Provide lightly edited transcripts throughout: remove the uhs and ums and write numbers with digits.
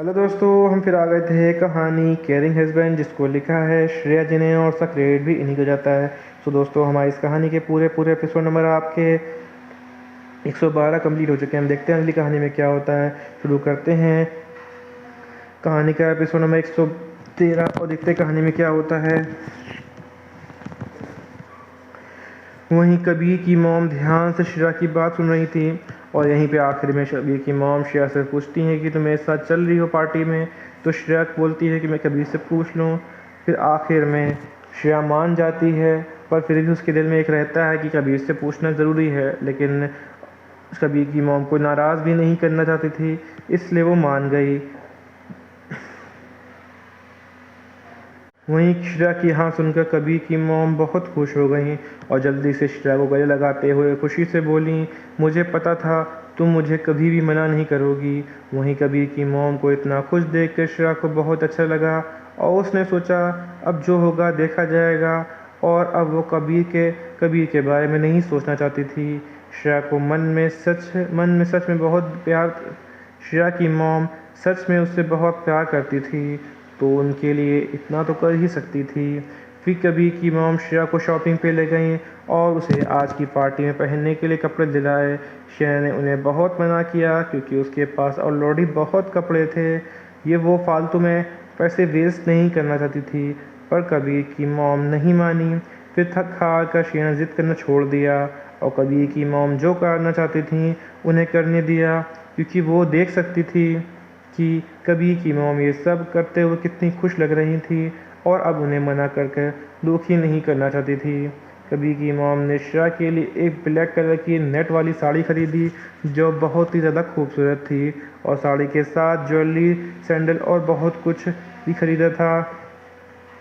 Hello दोस्तों, हम फिर आ गए थे कहानी केयरिंग हस्बैंड, जिसको लिखा है श्रेया जी ने और उसका क्रेडिट भी इन्हीं को जाता है। सो दोस्तों, हमारी इस कहानी के पूरे पूरे एपिसोड नंबर आपके 112 कंप्लीट हो चुके हैं। हम देखते हैं अगली कहानी में क्या होता है। शुरू करते हैं कहानी का एपिसोड नंबर 113 और देखते हैं कहानी में क्या होता है। वहीं कबीर की मॉम ध्यान से श्रेया की बात सुन रही थी और यहीं पे आखिर में कबीर की मॉम श्रेया से पूछती हैं कि तुम मेरे साथ चल रही हो पार्टी में। तो श्रेया बोलती है कि मैं कबीर से पूछ लूँ। फिर आखिर में श्रेया मान जाती है, पर फिर भी उसके दिल में एक रहता है कि कबीर से पूछना ज़रूरी है। लेकिन कबीर की मॉम को नाराज़ भी नहीं करना चाहती थी, इसलिए वो मान गई। वहीं श्रेया की हाँ सुनकर कबीर की मॉम बहुत खुश हो गईं और जल्दी से श्रेया को गले लगाते हुए खुशी से बोलीं, मुझे पता था तुम मुझे कभी भी मना नहीं करोगी। वहीं कबीर की मॉम को इतना खुश देखकर श्रेया को बहुत अच्छा लगा और उसने सोचा अब जो होगा देखा जाएगा। और अब वो कबीर के बारे में नहीं सोचना चाहती थी। श्रेया को मन में सच में बहुत प्यार श्रेया की मॉम सच में उससे बहुत प्यार करती थी, तो उनके लिए इतना तो कर ही सकती थी। फिर कबीर की मॉम श्रेया को शॉपिंग पे ले गईं और उसे आज की पार्टी में पहनने के लिए कपड़े दिलाए। श्रेया ने उन्हें बहुत मना किया क्योंकि उसके पास ऑलरेडी बहुत कपड़े थे। ये वो फालतू में पैसे वेस्ट नहीं करना चाहती थी, पर कबीर की मॉम नहीं मानी। फिर थक हार कर श्रेया ने जिद करना छोड़ दिया और कबीर की मॉम जो करना चाहती थी उन्हें करने दिया, क्योंकि वो देख सकती थी कि कबीर की मॉम ये सब करते हुए कितनी खुश लग रही थी और अब उन्हें मना कर दुखी नहीं करना चाहती थी। कबीर की मॉम ने श्रेया के लिए एक ब्लैक कलर की नेट वाली साड़ी खरीदी जो बहुत ही ज़्यादा खूबसूरत थी, और साड़ी के साथ ज्वेलरी, सैंडल और बहुत कुछ भी खरीदा था।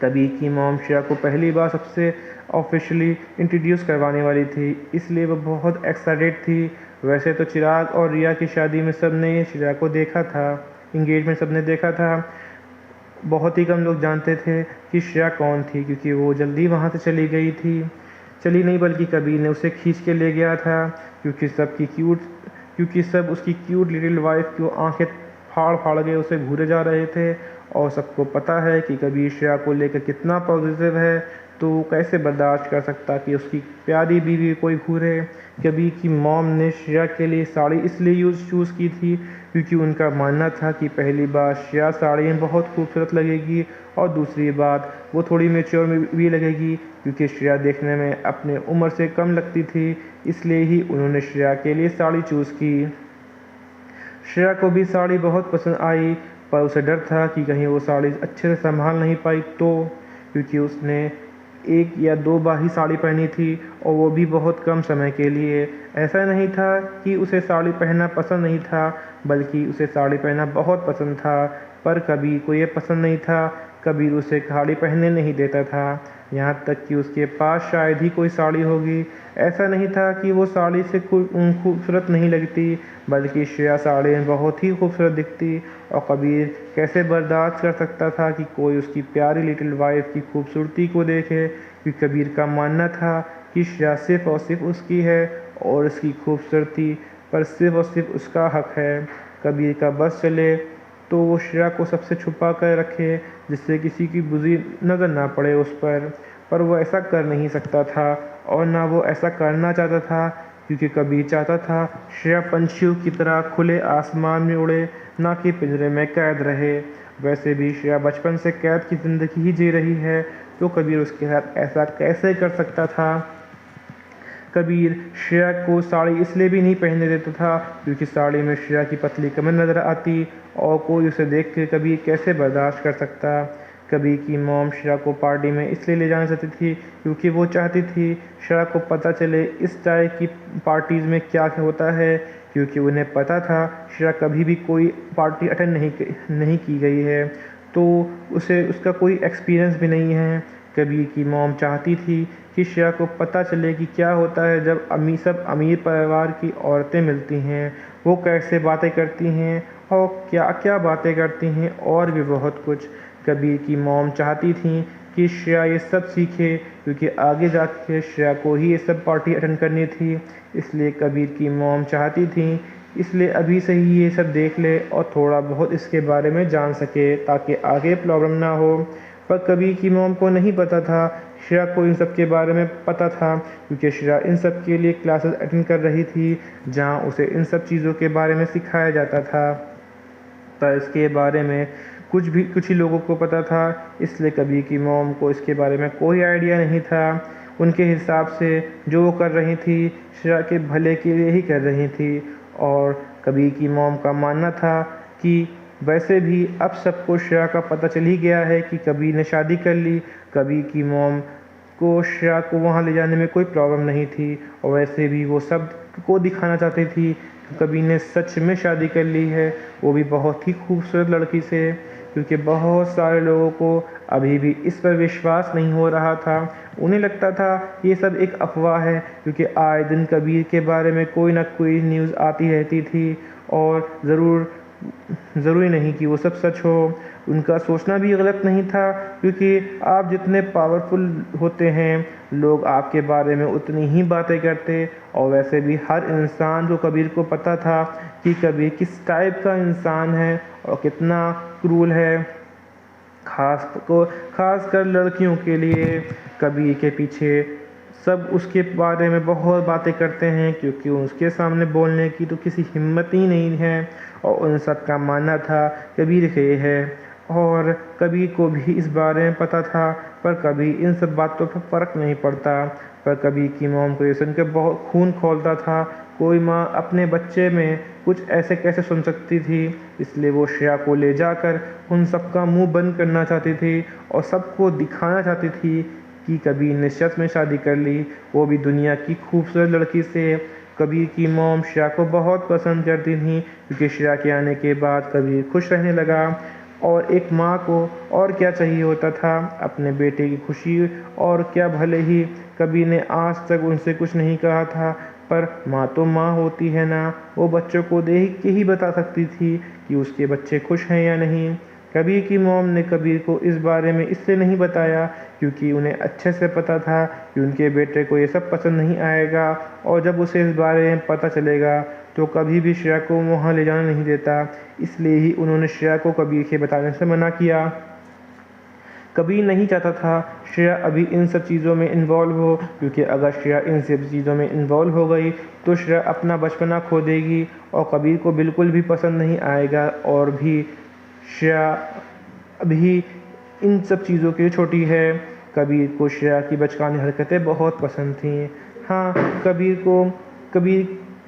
कबीर की मॉम श्रेया को पहली बार सबसे ऑफिशियली इंट्रोड्यूस करवाने वाली थी, इसलिए वो बहुत एक्साइटेड थी। वैसे तो चिराग और रिया की शादी में सब ने श्रेया को देखा था, इंगेजमेंट सबने देखा था। बहुत ही कम लोग जानते थे कि श्रेया कौन थी, क्योंकि वो जल्दी वहाँ से चली नहीं बल्कि कबीर ने उसे खींच के ले गया था, क्योंकि सब उसकी क्यूट लिटिल वाइफ की आंखें फाड़ फाड़ के उसे घूरे जा रहे थे। और सबको पता है कि कबीर श्रेया को लेकर कितना पॉजिटिव है, तो कैसे बर्दाश्त कर सकता कि उसकी प्यारी बीवी कोई घूरे। कबीर की मॉम ने श्रेया के लिए साड़ी इसलिए चूज़ की थी क्योंकि उनका मानना था कि पहली बात श्रेया साड़ी में बहुत खूबसूरत लगेगी और दूसरी बात वो थोड़ी मेच्योर भी लगेगी, क्योंकि श्रेया देखने में अपने उम्र से कम लगती थी। इसलिए ही उन्होंने श्रेया के लिए साड़ी चूज़ की। श्रेया को भी साड़ी बहुत पसंद आई, पर उसे डर था कि कहीं वो साड़ी अच्छे से संभाल नहीं पाई तो, क्योंकि उसने एक या दो बार ही साड़ी पहनी थी और वो भी बहुत कम समय के लिए। ऐसा नहीं था कि उसे साड़ी पहनना पसंद नहीं था, बल्कि उसे साड़ी पहनना बहुत पसंद था, पर कबीर को ये पसंद नहीं था। कबीर उसे साड़ी पहनने नहीं देता था, यहाँ तक कि उसके पास शायद ही कोई साड़ी होगी। ऐसा नहीं था कि वो साड़ी से खूबसूरत नहीं लगती, बल्कि श्रेया साड़ी में बहुत ही खूबसूरत दिखती, और कबीर कैसे बर्दाश्त कर सकता था कि कोई उसकी प्यारी लिटिल वाइफ की खूबसूरती को देखे, क्योंकि कबीर का मानना था कि श्रेया सिर्फ और सिर्फ उसकी है और उसकी खूबसूरती पर सिर्फ और सिर्फ उसका हक है। कबीर का बस चले तो वो श्रेया को सबसे छुपा कर रखे, जिससे किसी की बुरी नज़र ना पड़े उस पर वो ऐसा कर नहीं सकता था और ना वो ऐसा करना चाहता था, क्योंकि कबीर चाहता था श्रेया पंछियों की तरह खुले आसमान में उड़े, ना कि पिंजरे में कैद रहे। वैसे भी श्रेया बचपन से कैद की ज़िंदगी ही जी रही है, तो कबीर उसके साथ ऐसा कैसे कर सकता था। कबीर श्रेया को साड़ी इसलिए भी नहीं पहनने देता था क्योंकि साड़ी में श्रेया की पतली कमर नज़र आती और कोई उसे देख के कबीर कैसे बर्दाश्त कर सकता। कबीर की मॉम श्रेया को पार्टी में इसलिए ले जाना चाहती थी क्योंकि वो चाहती थी श्रेया को पता चले इस टाइप की पार्टीज़ में क्या होता है, क्योंकि उन्हें पता था श्रेया कभी भी कोई पार्टी अटेंड नहीं की गई है, तो उसे उसका कोई एक्सपीरियंस भी नहीं है। कबीर की मॉम चाहती थी कि श्रेया को पता चले कि क्या होता है जब सब अमीर परिवार की औरतें मिलती हैं, वो कैसे बातें करती हैं और क्या क्या बातें करती हैं, और भी बहुत कुछ। कबीर की मॉम चाहती थी कि श्रेया ये सब सीखे, क्योंकि आगे जाके श्रेया को ही ये सब पार्टी अटेंड करनी थी। इसलिए कबीर की मॉम चाहती थी इसलिए अभी से ही ये सब देख ले और थोड़ा बहुत इसके बारे में जान सके ताकि आगे प्रॉब्लम ना हो। पर कबीर की मॉम को नहीं पता था, श्रेया को इन सब के बारे में पता था, क्योंकि श्रेया इन सब के लिए क्लासेस अटेंड कर रही थी जहाँ उसे इन सब चीज़ों के बारे में सिखाया जाता था। पर इसके बारे में कुछ ही लोगों को पता था, इसलिए कबीर की मॉम को इसके बारे में कोई आइडिया नहीं था। उनके हिसाब से जो वो कर रही थी श्रेया के भले के लिए ही कर रही थी, और कबीर की मॉम का मानना था कि वैसे भी अब सबको श्रेया का पता चल ही गया है कि कबीर ने शादी कर ली। कबीर की मॉम को श्रेया को वहाँ ले जाने में कोई प्रॉब्लम नहीं थी, और वैसे भी वो सब को दिखाना चाहती थी कबीर ने सच में शादी कर ली है, वो भी बहुत ही खूबसूरत लड़की से। क्योंकि बहुत सारे लोगों को अभी भी इस पर विश्वास नहीं हो रहा था। उन्हें लगता था ये सब एक अफवाह है, क्योंकि आए दिन कबीर के बारे में कोई ना कोई न्यूज़ आती रहती थी और ज़रूरी नहीं कि वो सब सच हो। उनका सोचना भी गलत नहीं था, क्योंकि आप जितने पावरफुल होते हैं लोग आपके बारे में उतनी ही बातें करते। और वैसे भी हर इंसान को कबीर को पता था कि कबीर किस टाइप का इंसान है और कितना क्रूल है। खासकर लड़कियों के लिए कबीर के पीछे सब उसके बारे में बहुत बातें करते हैं, क्योंकि उसके सामने बोलने की तो किसी हिम्मत ही नहीं है। और उन सब का मानना था कबीर ये है, और कबीर को भी इस बारे में पता था, पर कबीर इन सब बातों पर फ़र्क नहीं पड़ता। पर कबीर की मॉम को ये सुनकर बहुत खून खौलता था। कोई माँ अपने बच्चे में कुछ ऐसे कैसे सुन सकती थी, इसलिए वो श्रेया को ले जाकर उन सब का मुंह बंद करना चाहती थी और सबको दिखाना चाहती थी कि कबीर ने सच में शादी कर ली, वो भी दुनिया की खूबसूरत लड़की से। कबीर की मॉम श्रेया को बहुत पसंद करती थी, क्योंकि श्रेया के आने के बाद कबीर खुश रहने लगा। और एक माँ को और क्या चाहिए होता था, अपने बेटे की खुशी। और क्या भले ही कबीर ने आज तक उनसे कुछ नहीं कहा था, पर माँ तो माँ होती है ना, वो बच्चों को देख के ही बता सकती थी कि उसके बच्चे खुश हैं या नहीं। कबीर की मॉम ने कबीर को इस बारे में इसलिए नहीं बताया, क्योंकि उन्हें अच्छे से पता था कि उनके बेटे को ये सब पसंद नहीं आएगा, और जब उसे इस बारे में पता चलेगा तो कभी भी श्रेया को वहाँ ले जाना नहीं देता। इसलिए ही उन्होंने श्रेया को कबीर के बताने से मना किया। कबीर नहीं चाहता था श्रेया अभी इन सब चीज़ों में इन्वॉल्व हो, क्योंकि अगर श्रेया इन सब चीज़ों में इन्वॉल्व हो गई तो श्रेया अपना बचपना खो देगी, और कबीर को बिल्कुल भी पसंद नहीं आएगा। और भी श्रेया अभी इन सब चीज़ों के लिए छोटी है। कबीर को श्रेया की बचकानी हरकतें बहुत पसंद थीं। हाँ,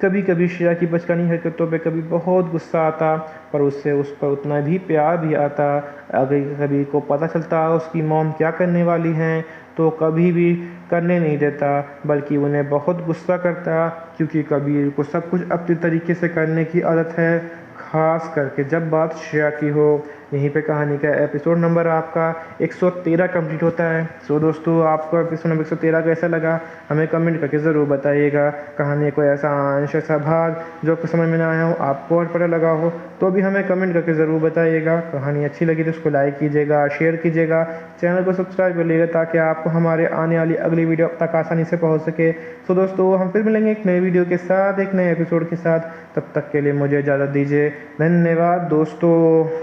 कभी कभी श्रेया की बचकानी हरकतों पे कभी बहुत गुस्सा आता, पर उससे उस पर उतना भी प्यार भी आता। अगर कबीर को पता चलता उसकी मॉम क्या करने वाली हैं तो कभी भी करने नहीं देता, बल्कि उन्हें बहुत गुस्सा करता, क्योंकि कबीर को सब कुछ अपने तरीके से करने की आदत है, खास करके जब बात श्रेया की हो। यहीं पे कहानी का एपिसोड नंबर आपका 113 कंप्लीट होता है। सो दोस्तों, आपको एपिसोड नंबर 113 कैसा लगा हमें कमेंट करके ज़रूर बताइएगा। कहानी कोई ऐसा अंश ऐसा भाग जो आपको समझ में ना आया हो, आपको और पता लगा हो, तो भी हमें कमेंट करके ज़रूर बताइएगा। कहानी अच्छी लगी तो उसको लाइक कीजिएगा, शेयर कीजिएगा, चैनल को सब्सक्राइब कर लीजिएगा, ताकि आपको हमारे आने वाली अगली वीडियो तक आसानी से पहुँच सके। सो दोस्तों, हम फिर मिलेंगे एक नए वीडियो के साथ, एक नए एपिसोड के साथ। तब तक के लिए मुझे इजाज़त दीजिए। धन्यवाद दोस्तों।